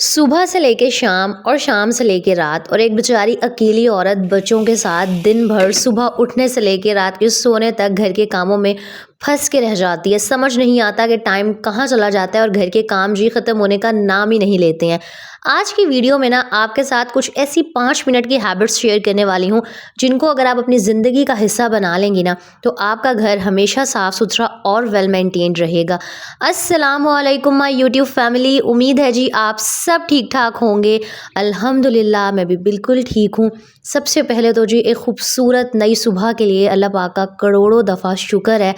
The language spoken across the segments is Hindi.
सुबह से लेके शाम और शाम से लेके रात और एक बेचारी अकेली औरत बच्चों के साथ दिन भर सुबह उठने से लेके रात के सोने तक घर के कामों में फंस के रह जाती है। समझ नहीं आता कि टाइम कहाँ चला जाता है और घर के काम जी ख़त्म होने का नाम ही नहीं लेते हैं। आज की वीडियो में ना आपके साथ कुछ ऐसी 5 मिनट की हैबिट्स शेयर करने वाली हूँ जिनको अगर आप अपनी ज़िंदगी का हिस्सा बना लेंगी ना तो आपका घर हमेशा साफ़ सुथरा और वेल मेंटेन्ड रहेगा। अस्सलामुअलैकुम माय यूट्यूब फैमिली, उम्मीद है जी आप सब ठीक ठाक होंगे। अल्हम्दुलिल्लाह मैं भी बिल्कुल ठीक हूँ। सबसे पहले तो जी एक खूबसूरत नई सुबह के लिए अल्लाह पाक का करोड़ों दफ़ा शुक्र है।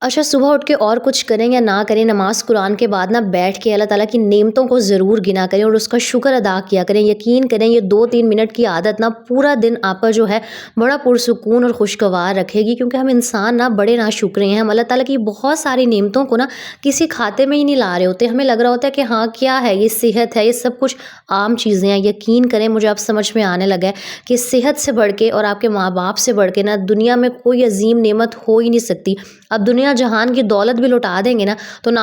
अच्छा, सुबह उठ के और कुछ करें या ना करें, नमाज़ कुरान के बाद ना बैठ के अल्लाह ताला की नेमतों को ज़रूर गिना करें और उसका शुक्र अदा किया करें। यकीन करें ये 2-3 मिनट की आदत ना पूरा दिन आपका जो है बड़ा पुरसुकून और खुशगवार रखेगी, क्योंकि हम इंसान ना बड़े नाशुक्रे हैं। हम अल्लाह ताला की बहुत सारी नेमतों को ना किसी खाते में ही नहीं ला रहे होते। हमें लग रहा होता है कि हाँ क्या है, ये सेहत है, ये सब कुछ आम चीज़ें हैं। यकीन करें मुझे अब समझ में आने लगा है कि सेहत से बढ़ के और आपके माँ बाप से बढ़ के ना दुनिया में कोई अजीम नेमत हो ही नहीं सकती। अब दुनिया जहान की दौलत भी लुटा देंगे ना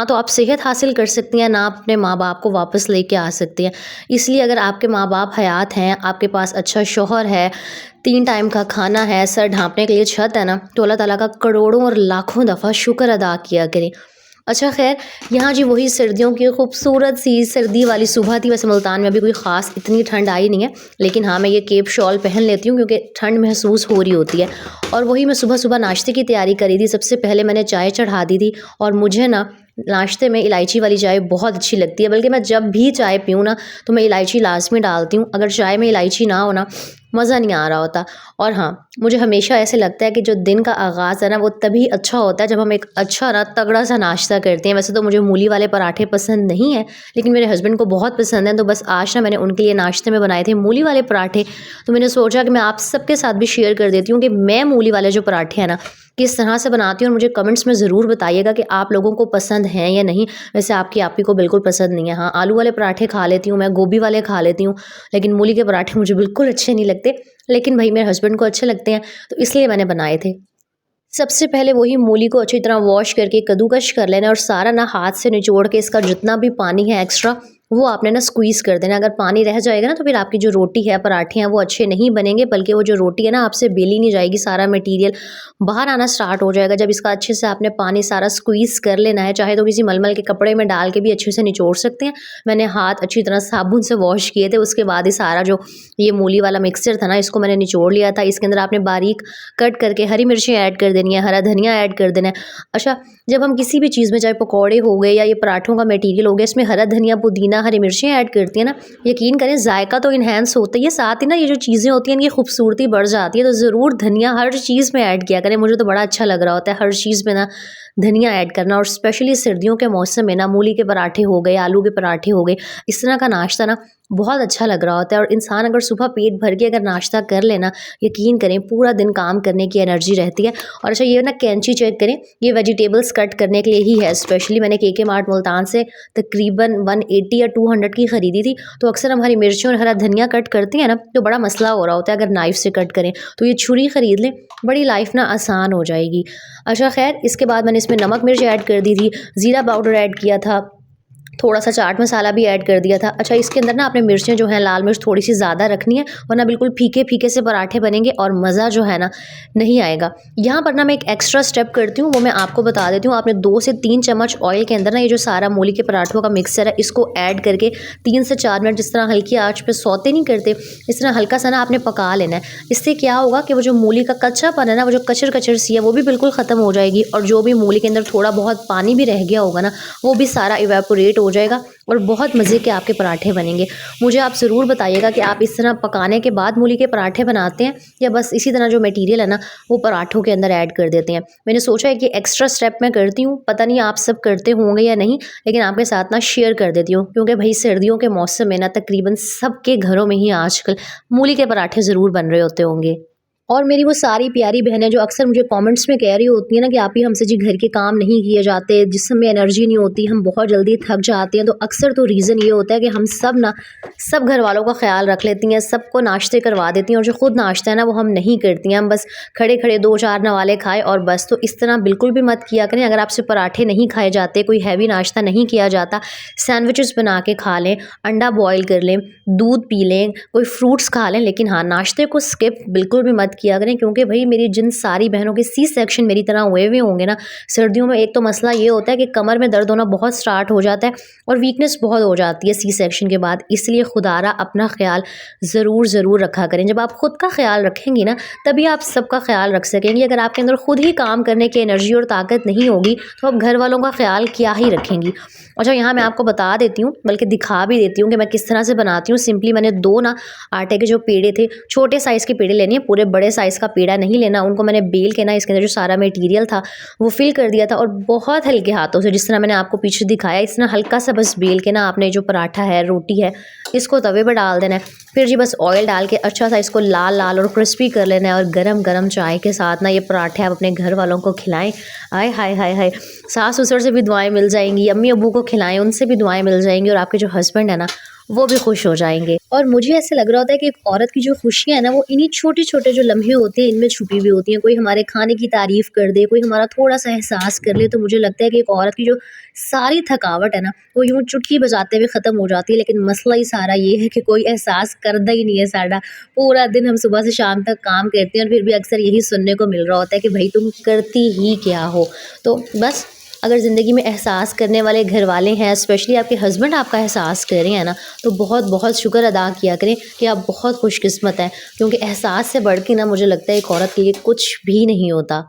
तो आप सेहत हासिल कर सकती हैं, ना अपने माँ बाप को वापस लेके आ सकती हैं। इसलिए अगर आपके माँ बाप हयात हैं, आपके पास अच्छा शौहर है, 3 टाइम का खाना है, सर ढाँपने के लिए छत है ना, तो अल्लाह ताला का करोड़ों और लाखों दफ़ा शुक्र अदा किया करें। अच्छा ख़ैर, यहाँ जी वही सर्दियों की खूबसूरत सी सर्दी वाली सुबह थी। वैसे मुल्तान में अभी कोई ख़ास इतनी ठंड आई नहीं है, लेकिन हाँ मैं ये केप शॉल पहन लेती हूँ क्योंकि ठंड महसूस हो रही होती है। और वही मैं सुबह-सुबह नाश्ते की तैयारी करी थी। सबसे पहले मैंने चाय चढ़ा दी थी और मुझे ना नाश्ते में इलायची वाली चाय बहुत अच्छी लगती है। बल्कि मैं जब भी चाय पीऊँ ना तो मैं इलायची लाज़मी डालती हूँ। अगर चाय में इलायची ना हो ना, मज़ा नहीं आ रहा होता। और हाँ, मुझे हमेशा ऐसे लगता है कि जो दिन का आगाज़ है ना वो तभी अच्छा होता है जब हम एक अच्छा ना तगड़ा सा नाश्ता करते हैं। वैसे तो मुझे मूली वाले पराठे पसंद नहीं है, लेकिन मेरे हस्बैंड को बहुत पसंद है, तो बस आज ना मैंने उनके लिए नाश्ते में बनाए थे मूली वाले पराठे। तो मैंने सोचा कि मैं आप सबके साथ भी शेयर कर देती हूँ कि मैं मूली वाले जो पराठे हैं ना किस तरह से बनाती हूँ, और मुझे कमेंट्स में ज़रूर बताइएगा कि आप लोगों को पसंद हैं या नहीं। वैसे आपकी आपी को बिल्कुल पसंद नहीं है। हाँ, आलू वाले पराठे खा लेती हूँ मैं, गोभी वाले खा लेती हूँ, लेकिन मूली के पराठे मुझे बिल्कुल अच्छे नहीं लगते। लेकिन भाई मेरे हस्बैंड को अच्छे लगते हैं, तो इसलिए मैंने बनाए थे। सबसे पहले वही मूली को अच्छी तरह वॉश करके कद्दूकस कर लेना और सारा ना हाथ से निचोड़ के इसका जितना भी पानी है एक्स्ट्रा वो आपने ना स्क्वीज़ कर देना। अगर पानी रह जाएगा ना तो फिर आपकी जो रोटी है, पराठे हैं, वो अच्छे नहीं बनेंगे, बल्कि वो जो रोटी है ना आपसे बेली नहीं जाएगी, सारा मटीरियल बाहर आना स्टार्ट हो जाएगा। जब इसका अच्छे से आपने पानी सारा स्क्वीज़ कर लेना है, चाहे तो किसी मलमल के कपड़े में डाल के भी अच्छे से निचोड़ सकते हैं। मैंने हाथ अच्छी तरह साबुन से वॉश किए थे, उसके बाद ही सारा जो ये मूली वाला मिक्सचर था ना इसको मैंने निचोड़ लिया था। इसके अंदर आपने बारीक कट करके हरी मिर्ची ऐड कर देनी है, हरा धनिया ऐड कर देना है। अच्छा, जब हम किसी भी चीज़ में चाहे पकौड़े हो गए या ये पराठों का मटीरियल हो गया, इसमें हरा धनिया, पुदीना, हरी मिर्चियाँ ऐड करती है ना, यकीन करें जायका तो इन्हेंस होता ही है, साथ ही ना ये जो चीज़ें होती हैं इनकी खूबसूरती बढ़ जाती है। तो ज़रूर धनिया हर चीज़ में ऐड किया करें। मुझे तो बड़ा अच्छा लग रहा होता है हर चीज़ में ना धनिया ऐड करना। और स्पेशली सर्दियों के मौसम में ना मूली के पराठे हो गए, आलू के पराठे हो गए, इस तरह का नाश्ता ना बहुत अच्छा लग रहा होता है। और इंसान अगर सुबह पेट भर के अगर नाश्ता कर लेना, यकीन करें पूरा दिन काम करने की एनर्जी रहती है। और अच्छा, ये ना कैंची चेक करें, ये वेजिटेबल्स कट करने के लिए ही है। स्पेशली मैंने केके मार्ट मुल्तान से तकरीबन 180 या 200 की ख़रीदी थी। तो अक्सर हम हरी मिर्ची और हरा धनिया कट करते हैं ना तो बड़ा मसला हो रहा होता है अगर नाइफ़ से कट करें, तो ये छुरी ख़रीद लें, बड़ी लाइफ ना आसान हो जाएगी। अच्छा खैर, इसके बाद मैंने इसमें नमक मिर्च ऐड कर दी थी, ज़ीरा पाउडर ऐड किया था, थोड़ा सा चाट मसाला भी ऐड कर दिया था। अच्छा, इसके अंदर ना आपने मिर्चें जो हैं लाल मिर्च थोड़ी सी ज़्यादा रखनी है, वरना बिल्कुल फीके फीके से पराठे बनेंगे और मज़ा जो है ना नहीं आएगा। यहाँ पर ना मैं एक एक्स्ट्रा स्टेप करती हूँ, वो मैं आपको बता देती हूँ। आपने 2 से 3 चम्मच ऑयल के अंदर ना ये जो सारा मूली के पराठों का मिक्सचर है इसको ऐड करके 3 से 4 मिनट जिस तरह हल्की आँच पे सौते नहीं करते, इस तरह हल्का सा ना आपने पका लेना है। इससे क्या होगा कि वो जो मूली का कच्चापन है ना, वो जो कचर-कचर सी है, वो भी बिल्कुल ख़त्म हो जाएगी और जो भी मूली के अंदर थोड़ा बहुत पानी भी रह गया होगा ना, वो भी सारा इवेपोरेट हो जाएगा और बहुत मज़े के आपके पराठे बनेंगे। मुझे आप ज़रूर बताइएगा कि आप इस तरह पकाने के बाद मूली के पराठे बनाते हैं या बस इसी तरह जो मटीरियल है ना वो पराठों के अंदर ऐड कर देते हैं। मैंने सोचा है कि एक्स्ट्रा स्टेप मैं करती हूँ, पता नहीं आप सब करते होंगे या नहीं, लेकिन आपके साथ ना शेयर कर देती हूँ, क्योंकि भाई सर्दियों के मौसम में ना तकरीबन सबके घरों में ही आजकल मूली के पराठे ज़रूर बन रहे होते होंगे। और मेरी वो सारी प्यारी बहनें जो अक्सर मुझे कमेंट्स में कह रही होती हैं ना कि आप ही हमसे जी घर के काम नहीं किए जाते, जिस समय एनर्जी नहीं होती, हम बहुत जल्दी थक जाते हैं। तो अक्सर तो रीज़न ये होता है कि हम सब ना सब घर वालों का ख्याल रख लेती हैं, सबको नाश्ते करवा देती हैं और जो खुद नाश्ता है ना वो हम नहीं करती हैं। हम बस खड़े खड़े दो चार नवाले खाए और बस। तो इस तरह बिल्कुल भी मत किया करें। अगर आपसे पराठे नहीं खाए जाते, कोई हैवी नाश्ता नहीं किया जाता, सैंडविचेस बना के खा लें, अंडा बॉयल कर लें, दूध पी लें, कोई फ्रूट्स खा लें, लेकिन हाँ नाश्ते को स्किप बिल्कुल भी मत किया करें। क्योंकि भाई मेरी जिन सारी बहनों के सी सेक्शन मेरी तरह हुए हुए होंगे ना, सर्दियों में एक तो मसला ये होता है कि कमर में दर्द होना बहुत स्टार्ट हो जाता है और वीकनेस बहुत हो जाती है सी सेक्शन के बाद। इसलिए खुदारा अपना ख्याल ज़रूर ज़रूर रखा करें। जब आप खुद का ख्याल रखेंगी ना तभी आप सबका ख्याल रख सकेंगी। अगर आपके अंदर खुद ही काम करने की एनर्जी और ताकत नहीं होगी तो आप घर वालों का ख्याल क्या ही रखेंगी। अच्छा, यहाँ मैं आपको बता देती हूँ, बल्कि दिखा भी देती हूँ कि मैं किस तरह से बनाती हूँ। सिंपली मैंने दो ना आटे के जो पेड़े थे, छोटे साइज़ के पेड़े लेने हैं, पूरे बड़े साइज़ का पेड़ा नहीं लेना। उनको मैंने बेल के ना इसके अंदर जो सारा मटेरियल था वो फिल कर दिया था और बहुत हल्के हाथों से, जिस तरह मैंने आपको पीछे दिखाया, इस तरह हल्का सा बस बेल के ना आपने जो पराठा है, रोटी है, इसको तवे पर डाल देना है। फिर जी बस ऑयल डाल के अच्छा सा इसको लाल लाल और क्रिस्पी कर लेना है और गरम गरम चाय के साथ ना ये पराठे आप अपने घर वालों को खिलाएं। आय हाय हाय हाय, सास ससुर से भी दुआएं मिल जाएंगी, अम्मी अब्बू को खिलाएं, उनसे भी दुआएं मिल जाएंगी और आपके जो हस्बैंड है ना वो भी खुश हो जाएंगे। और मुझे ऐसे लग रहा होता है कि एक औरत की जो खुशियाँ है ना वो इन्हीं छोटे छोटे जो लम्हे होते हैं इनमें छुपी हुई होती हैं। कोई हमारे खाने की तारीफ कर दे, कोई हमारा थोड़ा सा एहसास कर ले, तो मुझे लगता है कि एक औरत की जो सारी थकावट है ना वो यूं चुटकी बजाते हुए ख़त्म हो जाती है। लेकिन मसला ही सारा ये है कि कोई एहसास करता ही नहीं है। साडा पूरा दिन हम सुबह से शाम तक काम करते हैं और फिर भी अक्सर यही सुनने को मिल रहा होता है कि भाई तुम करती ही क्या हो। तो बस, अगर ज़िंदगी में एहसास करने वाले घर वाले हैं, स्पेशली आपके हस्बैंड आपका एहसास कर रहे हैं ना, तो बहुत बहुत शुक्र अदा किया करें कि आप बहुत खुशकिस्मत हैं। क्योंकि एहसास से बढ़ के ना मुझे लगता है एक औरत के लिए कुछ भी नहीं होता।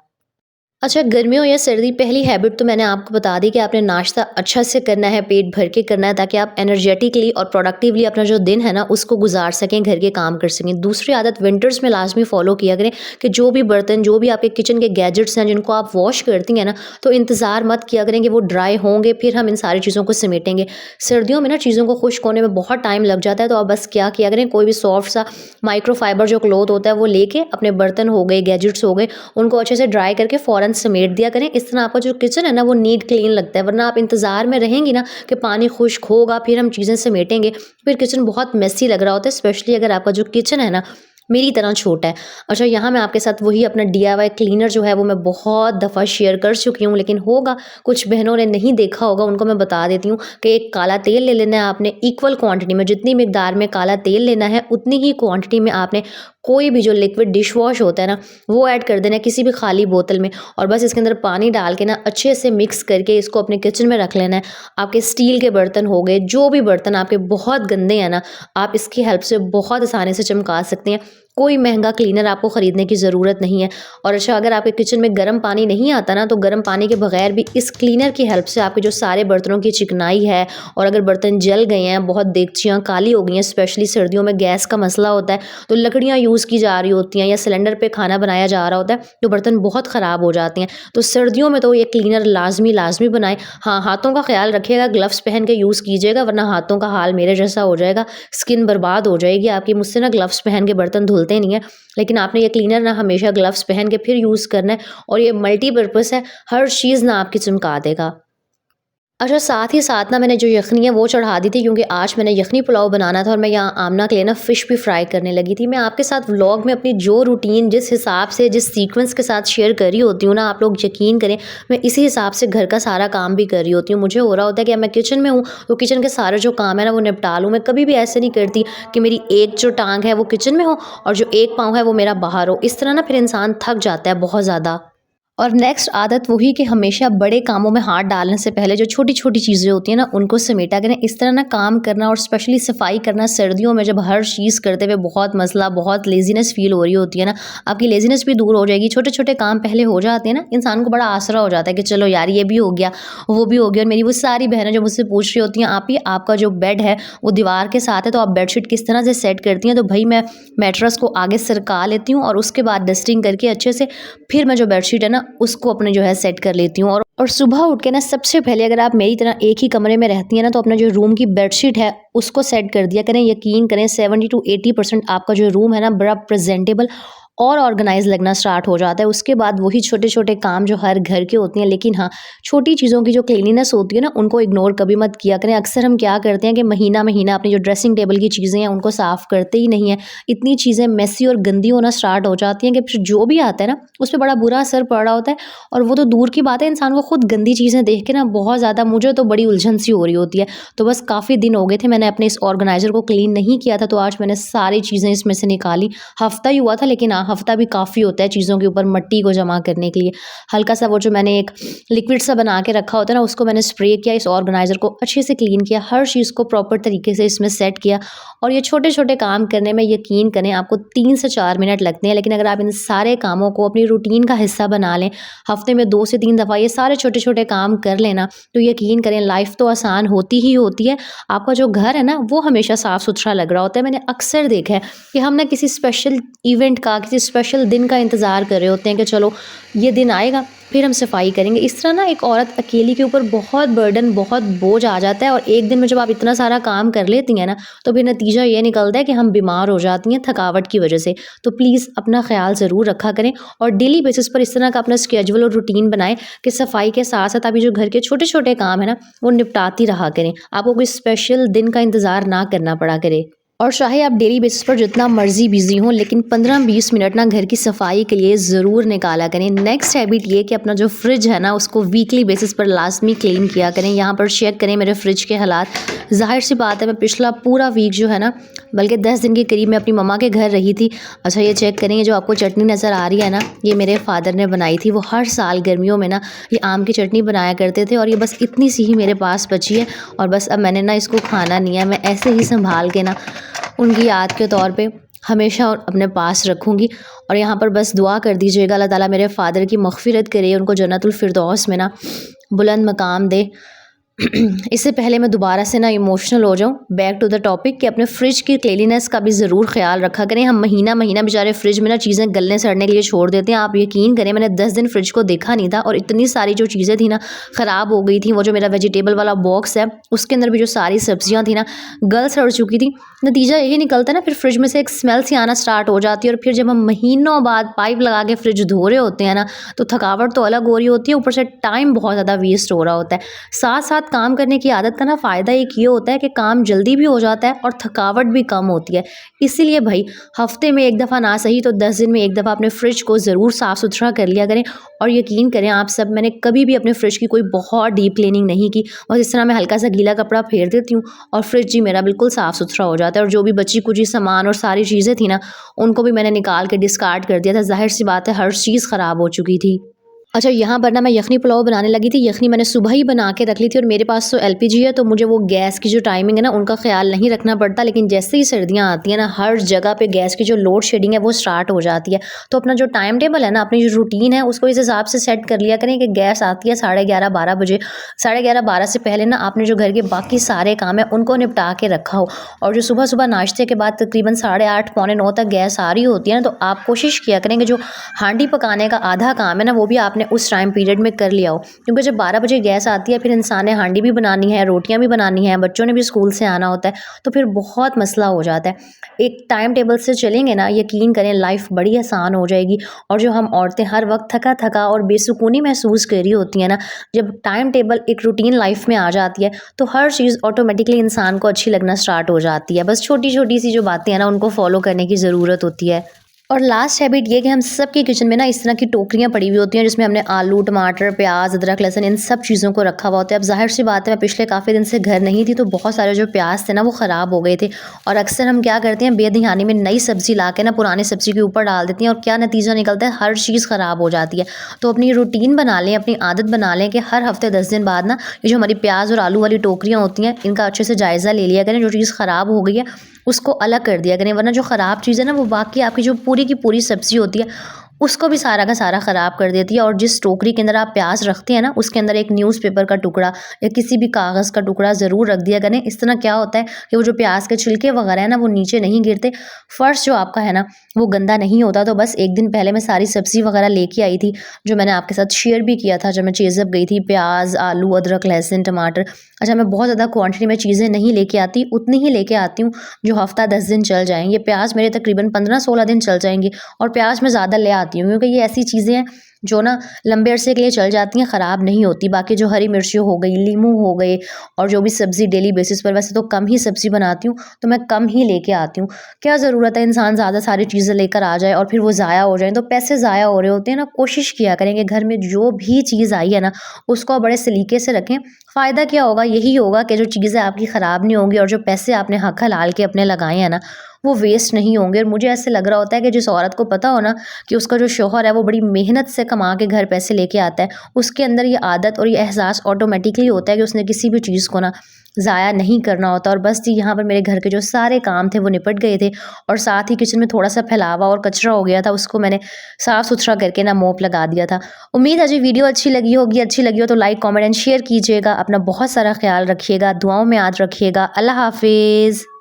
अच्छा, गर्मियों या सर्दी, पहली हैबिट तो मैंने आपको बता दी कि आपने नाश्ता अच्छा से करना है, पेट भर के करना है, ताकि आप एनर्जेटिकली और प्रोडक्टिवली अपना जो दिन है ना उसको गुजार सकें, घर के काम कर सकें। दूसरी आदत विंटर्स में लाजमी फॉलो किया करें कि जो भी बर्तन, जो भी आपके किचन के गैजेट्स हैं जिनको आप वॉश करती हैं ना, तो इंतज़ार मत किया करें कि वो ड्राई होंगे फिर हम इन सारी चीज़ों को समेटेंगे। सर्दियों में ना चीज़ों को खुश्क होने में बहुत टाइम लग जाता है। तो आप बस क्या किया करें, कोई भी सॉफ्ट सा माइक्रोफाइबर जो क्लॉथ होता है वो लेके अपने बर्तन हो गए, गैजेट्स हो गए, उनको अच्छे से ड्राई करके फ़ौरन समेट दिया करें। इस तरह आपका जो किचन है ना वो नीट क्लीन लगता है। वरना आप इंतज़ार में रहेंगी ना कि पानी खुश्क होगा फिर हम चीज़ें समेटेंगे, फिर किचन बहुत मेसी लग रहा होता है, स्पेशली अगर आपका जो किचन है ना मेरी तरह छोटा है। अच्छा, यहाँ मैं आपके साथ वही अपना डीआईवाई क्लीनर जो है वो मैं बहुत दफ़ा शेयर कर चुकी हूँ, लेकिन होगा कुछ बहनों ने नहीं देखा होगा, उनको मैं बता देती हूँ कि एक काला तेल ले लेना है आपने इक्वल क्वांटिटी में। जितनी मिकदार में काला तेल लेना है उतनी ही क्वांटिटी में आपने कोई भी जो लिक्विड डिश वॉश होता है ना वो ऐड कर देना है किसी भी खाली बोतल में। और बस इसके अंदर पानी डाल के ना अच्छे से मिक्स करके इसको अपने किचन में रख लेना है। आपके स्टील के बर्तन हो गए, जो भी बर्तन आपके बहुत गंदे हैं ना, आप इसकी हेल्प से बहुत आसानी से चमका सकते हैं। कोई महंगा क्लीनर आपको ख़रीदने की ज़रूरत नहीं है। और अच्छा, अगर आपके किचन में गर्म पानी नहीं आता ना, तो गर्म पानी के बगैर भी इस क्लीनर की हेल्प से आपके जो सारे बर्तनों की चिकनाई है, और अगर बर्तन जल गए हैं, बहुत देगचियाँ काली हो गई हैं, स्पेशली सर्दियों में गैस का मसला होता है, तो लकड़ियाँ यूज़ की जा रही होती हैं या सिलेंडर पे खाना बनाया जा रहा होता है, तो बर्तन बहुत ख़राब हो जाते हैं। तो सर्दियों में तो ये क्लीनर लाजमी बनाएं। हाँ, हाथों का ख्याल रखिएगा, ग्लव्स पहन के यूज़ कीजिएगा, वरना हाथों का हाल मेरे जैसा हो जाएगा, स्किन बर्बाद हो जाएगी आपकी। मुझसे ना ग्लव्स पहन के बर्तन धुलते नहीं है, लेकिन आपने ये क्लीनर ना हमेशा ग्लव्स पहन के फिर यूज़ करना है। और ये मल्टीपर्पज़ है, हर चीज़ ना आपकी चमका देगा। अच्छा, साथ ही साथ ना मैंने जो यखनी है वो चढ़ा दी थी, क्योंकि आज मैंने यखनी पुलाव बनाना था और मैं यहाँ आमना के लिए ना फ़िश भी फ्राई करने लगी थी। मैं आपके साथ व्लॉग में अपनी जो रूटीन जिस हिसाब से, जिस सीक्वेंस के साथ शेयर कर रही होती हूँ ना, आप लोग यकीन करें मैं इसी हिसाब से घर का सारा काम भी कर रही होती हूँ। मुझे हो रहा होता है कि मैं किचन में हूँ तो किचन के सारे जो काम है ना वो निपटा लूँ। मैं कभी भी ऐसे नहीं करती कि मेरी एक जो टांग है वो किचन में हो और जो एक पाँव है वो मेरा बाहर हो। इस तरह ना फिर इंसान थक जाता है बहुत ज़्यादा। और नेक्स्ट आदत वही कि हमेशा बड़े कामों में हाथ डालने से पहले जो छोटी छोटी चीज़ें होती हैं ना उनको समेटा करें। इस तरह ना काम करना और स्पेशली सफाई करना सर्दियों में, जब हर चीज़ करते हुए बहुत मसला, बहुत लेजीनेस फील हो रही होती है ना, आपकी लेजीनेस भी दूर हो जाएगी। छोटे छोटे काम पहले हो जाते हैं ना, इंसान को बड़ा आसरा हो जाता है कि चलो यार ये भी हो गया, वो भी हो गया। और मेरी वो सारी बहनें जो मुझसे पूछ रही होती हैं, आप ही आपका जो बेड है वो दीवार के साथ है तो आप बेडशीट किस तरह से सेट करती हैं, तो भाई मैं मैट्रेस को आगे सरका लेती हूँ और उसके बाद डस्टिंग करके अच्छे से फिर मैं जो बेडशीट है ना उसको अपने जो है सेट कर लेती हूँ। और सुबह उठ के ना सबसे पहले, अगर आप मेरी तरह एक ही कमरे में रहती हैं ना, तो अपना जो रूम की बेडशीट है उसको सेट कर दिया करें। यकीन करें 70 to 80% आपका जो रूम है ना बड़ा प्रेजेंटेबल और ऑर्गेनाइज़ लगना स्टार्ट हो जाता है। उसके बाद वही छोटे-छोटे काम जो हर घर के होते हैं, लेकिन हाँ, छोटी चीज़ों की जो क्लीनिनेस होती है ना, उनको इग्नोर कभी मत किया करें। अक्सर हम क्या करते हैं कि महीना-महीना अपनी जो ड्रेसिंग टेबल की चीज़ें हैं, उनको साफ़ करते ही नहीं हैं। इतनी चीज़ें मेसी और गंदी होना स्टार्ट हो जाती हैं कि फिर जो भी आता है ना, उस पे बड़ा बुरा असर पड़ रहा होता है। और वो तो दूर की बात है, इंसान को खुद गंदी चीज़ें देख के ना बहुत ज़्यादा मुझे तो बड़ी उलझन-सी हो रही होती है। तो बस काफ़ी दिन हो गए थे, मैंने अपने इस ऑर्गेनाइज़र को क्लीन नहीं किया था, तो आज मैंने सारी चीज़ें इसमें से निकाली। हफ़्ता ही हुआ था, लेकिन हाँ, हफ़्ता भी काफ़ी होता है चीज़ों के ऊपर मट्टी को जमा करने के लिए। हल्का सा वो जो मैंने एक लिक्विड सा बना के रखा होता है ना, उसको मैंने स्प्रे किया, इस ऑर्गेनाइज़र को अच्छे से क्लीन किया, हर चीज़ को प्रॉपर तरीके से इसमें सेट किया। और ये छोटे-छोटे काम करने में यकीन करें आपको 3 से 4 मिनट लगते हैं, लेकिन अगर आप इन सारे कामों को अपनी रूटीन का हिस्सा बना लें, हफ़्ते में 2 से 3 दफ़ा ये सारे छोटे-छोटे काम कर लेना, तो यकीन करें लाइफ़ तो आसान होती ही होती है। आपका जो घर है ना, वो हमेशा साफ़-सुथरा लग रहा होता है। मैंने अक्सर देखा है कि हम ना किसी स्पेशल इवेंट का, किसी स्पेशल दिन का इंतज़ार कर रहे होते हैं कि चलो ये दिन आएगा, फिर हम सफाई करेंगे। इस तरह ना एक औरत अकेली के ऊपर बहुत बर्डन, बहुत बोझ आ जाता है, और एक दिन में जब आप इतना सारा काम कर लेती हैं ना, तो फिर नतीजा ये निकलता है कि हम बीमार हो जाती हैं थकावट की वजह से। तो प्लीज़ अपना ख़्याल ज़रूर रखा करें, और डेली बेसिस पर इस तरह का अपना स्केड्यूल और रूटीन बनाएं कि सफाई के साथ-साथ अभी जो घर के छोटे-छोटे काम है ना, वो निपटाती रहा करें। आपको कोई स्पेशल दिन का इंतज़ार ना करना पड़ा करे। और चाहे आप डेली बेसिस पर जितना मर्ज़ी बिज़ी हों, लेकिन 15-20 मिनट ना घर की सफाई के लिए ज़रूर निकाला करें। नेक्स्ट हैबिट ये कि अपना जो फ्रिज है ना, उसको वीकली बेसिस पर लाज़मी क्लीन किया करें। यहाँ पर चेक करें मेरे फ्रिज के हालात। ज़ाहिर सी बात है, मैं पिछला पूरा वीक जो है ना, बल्कि 10 दिन के करीब मैं अपनी मम्मा के घर रही थी। अच्छा, ये चेक करें, ये जो आपको चटनी नज़र आ रही है ना, ये मेरे फादर ने बनाई थी। वो हर साल गर्मियों में ना ये आम की चटनी बनाया करते थे, और ये बस इतनी सी ही मेरे पास बची है, और बस अब मैंने ना इसको खाना नहीं है। मैं ऐसे ही संभाल के ना उनकी याद के तौर पे हमेशा अपने पास रखूँगी। और यहाँ पर बस दुआ कर दीजिएगा, अल्लाह ताला मेरे फ़ादर की मग़फ़िरत करे, उनको जन्नतुल फ़िरदौस में ना बुलंद मकाम दे। इससे पहले मैं दोबारा से ना इमोशनल हो जाऊँ, बैक टू द टॉपिक, कि अपने फ्रिज की क्लीनिनेस का भी ज़रूर ख्याल रखा करें। हम महीना-महीना बेचारे फ्रिज में ना चीज़ें गलने सड़ने के लिए छोड़ देते हैं। आप यकीन करें, मैंने 10 दिन फ्रिज को देखा नहीं था, और इतनी सारी जो चीज़ें थी ना ख़राब हो गई थी। वो जो मेरा वेजिटेबल वाला बॉक्स है, उसके अंदर भी जो सारी सब्जियाँ थी ना, गल सड़ चुकी थी। नतीजा यही निकलता है ना, फिर फ्रिज में से एक स्मेल सी आना स्टार्ट हो जाती है, और फिर जब हम महीनों बाद पाइप लगा के फ्रिज धो रहे होते हैं ना, तो थकावट तो अलग हो रही होती है, ऊपर से टाइम बहुत ज़्यादा वेस्ट हो रहा होता है। साथ-साथ काम करने की आदत का ना फ़ायदा एक ये होता है कि काम जल्दी भी हो जाता है, और थकावट भी कम होती है। इसीलिए भाई, हफ़्ते में 1 दफ़ा ना सही तो 10 दिन में 1 दफ़ा अपने फ्रिज को ज़रूर साफ़-सुथरा कर लिया करें। और यकीन करें आप सब, मैंने कभी भी अपने फ्रिज की कोई बहुत डीप क्लीनिंग नहीं की। बस इस तरह मैं हल्का सा गीला कपड़ा फेर देती हूँ, और फ्रिज ही मेरा बिल्कुल साफ़-सुथरा हो जाता है। और जो भी बची-कुची सामान और सारी चीज़ें थी ना, उनको भी मैंने निकाल के डिस्कार्ड कर दिया था। ज़ाहिर-सी बात है, हर चीज़ ख़राब हो चुकी थी। अच्छा, यहाँ पर ना मैं यखनी पुलाव बनाने लगी थी। यखनी मैंने सुबह ही बना के रख ली थी, और मेरे पास तो एलपीजी है, तो मुझे वो गैस की जो टाइमिंग है ना, उनका ख्याल नहीं रखना पड़ता। लेकिन जैसे ही सर्दियाँ आती हैं ना, हर जगह पे गैस की जो लोड शेडिंग है वो स्टार्ट हो जाती है। तो अपना जो टाइम टेबल है ना, अपनी जो रूटीन है, उसको इस हिसाब से सेट कर लिया करें कि गैस आती है 11:30-12 बजे। 11:30-12 से पहले ना आपने जो घर के बाकी सारे काम है उनको निपटा के रखा हो। और जो सुबह-सुबह नाश्ते के बाद तकरीबन 8:30 पौने 9 तक गैस आ रही होती है ना, तो आप कोशिश किया करें कि जो हांडी पकाने का आधा काम है ना, वो भी आपने उस टाइम पीरियड में कर लिया हो। क्योंकि जब 12 बजे गैस आती है, फिर इंसान ने हांडी भी बनानी है, रोटियां भी बनानी है, बच्चों ने भी स्कूल से आना होता है, तो फिर बहुत मसला हो जाता है। एक टाइम टेबल से चलेंगे ना, यकीन करें लाइफ बड़ी आसान हो जाएगी। और जो हम औरतें हर वक्त थका थका और बेसुकूनी महसूस कर रही होती हैं ना, जब टाइम टेबल एक रूटीन लाइफ में आ जाती है, तो हर चीज़ ऑटोमेटिकली इंसान को अच्छी लगना स्टार्ट हो जाती है। बस छोटी छोटी सी जो बातें हैं ना, उनको फॉलो करने की ज़रूरत होती है। और लास्ट हैबिट ये कि हम सब के किचन में ना इस तरह की टोकरियाँ पड़ी हुई होती हैं, जिसमें हमने आलू, टमाटर, प्याज, अदरक, लहसुन, इन सब चीज़ों को रखा हुआ होता है। अब ज़ाहिर सी बात है, मैं पिछले काफ़ी दिन से घर नहीं थी, तो बहुत सारे जो प्याज थे ना, वो ख़राब हो गए थे। और अक्सर हम क्या करते हैं, बेध्यानी में नई सब्ज़ी ला के ना पुरानी सब्ज़ी के ऊपर डाल देती हैं, और क्या नतीजा निकलता है, हर चीज़ ख़राब हो जाती है। तो अपनी रूटीन बना लें, अपनी आदत बना लें कि हर हफ़्ते 10 दिन बाद ना, ये जो हमारी प्याज और आलू वाली टोकरियाँ होती हैं, इनका अच्छे से जायज़ा ले लिया करें। जो चीज़ ख़राब हो गई है उसको अलग कर दिया करें, वरना जो ख़राब चीज़ है ना, वो बाकी आपकी जो पूरी की पूरी सब्ज़ी होती है, उसको भी सारा का सारा ख़राब कर देती है। और जिस टोकरी के अंदर आप प्याज रखते हैं ना, उसके अंदर एक न्यूज़पेपर का टुकड़ा या किसी भी कागज़ का टुकड़ा ज़रूर रख दिया करें। इस तरह क्या होता है कि वो जो प्याज के छिलके वगैरह है ना, वो नीचे नहीं गिरते, फ़र्श जो आपका है ना वो गंदा नहीं होता। तो बस एक दिन पहले मैं सारी सब्ज़ी वगैरह लेके आई थी, जो मैंने आपके साथ शेयर भी किया था जब मैं चेज़अप गई थी। प्याज, आलू, अदरक, लहसुन, टमाटर। अच्छा, मैं बहुत ज़्यादा क्वांटिटी में चीज़ें नहीं लेके आती, उतनी ही लेके आती हूँ जो हफ़्ता 10 दिन चल जाएँ। ये प्याज मेरे तकरीबन 15-16 दिन चल जाएँगे। और प्याज मैं ज़्यादा ले आती हूँ क्योंकि ये ऐसी चीज़ें हैं जो ना लंबे अरसे के लिए चल जाती हैं, ख़राब नहीं होती। बाकी जो हरी मिर्ची हो गई, लीमू हो गए, और जो भी सब्ज़ी डेली बेसिस पर, वैसे तो कम ही सब्ज़ी बनाती हूँ, तो मैं कम ही लेके आती हूँ। क्या ज़रूरत है इंसान ज़्यादा सारी चीज़ें लेकर आ जाए और फिर वो ज़ाया हो जाएँ, तो पैसे ज़ाया हो रहे होते हैं ना। कोशिश किया करें कि घर में जो भी चीज़ आई है ना, उसको बड़े सलीके से रखें। फ़ायदा क्या होगा? यही होगा कि जो चीज़ें आपकी ख़राब नहीं होंगी और जो पैसे आपने हक़ हलाल के अपने लगाए हैं ना, वो वेस्ट नहीं होंगे। और मुझे ऐसे लग रहा होता है कि जिस औरत को पता हो ना कि उसका जो शौहर है वो बड़ी मेहनत से कमा के घर पैसे लेके आता है, उसके अंदर ये आदत और ये एहसास ऑटोमेटिकली होता है कि उसने किसी भी चीज़ को ना ज़ाया नहीं करना होता। और बस जी, यहाँ पर मेरे घर के जो सारे काम थे वो निपट गए थे, और साथ ही किचन में थोड़ा-सा फैलावा और कचरा हो गया था, उसको मैंने साफ़-सुथरा करके ना मोप लगा दिया था। उम्मीद है जी वीडियो अच्छी लगी होगी। अच्छी लगी हो तो लाइक, कमेंट एंड शेयर कीजिएगा। अपना बहुत सारा ख़्याल रखिएगा, दुआओं में याद रखिएगा। अल्लाह हाफ़िज़।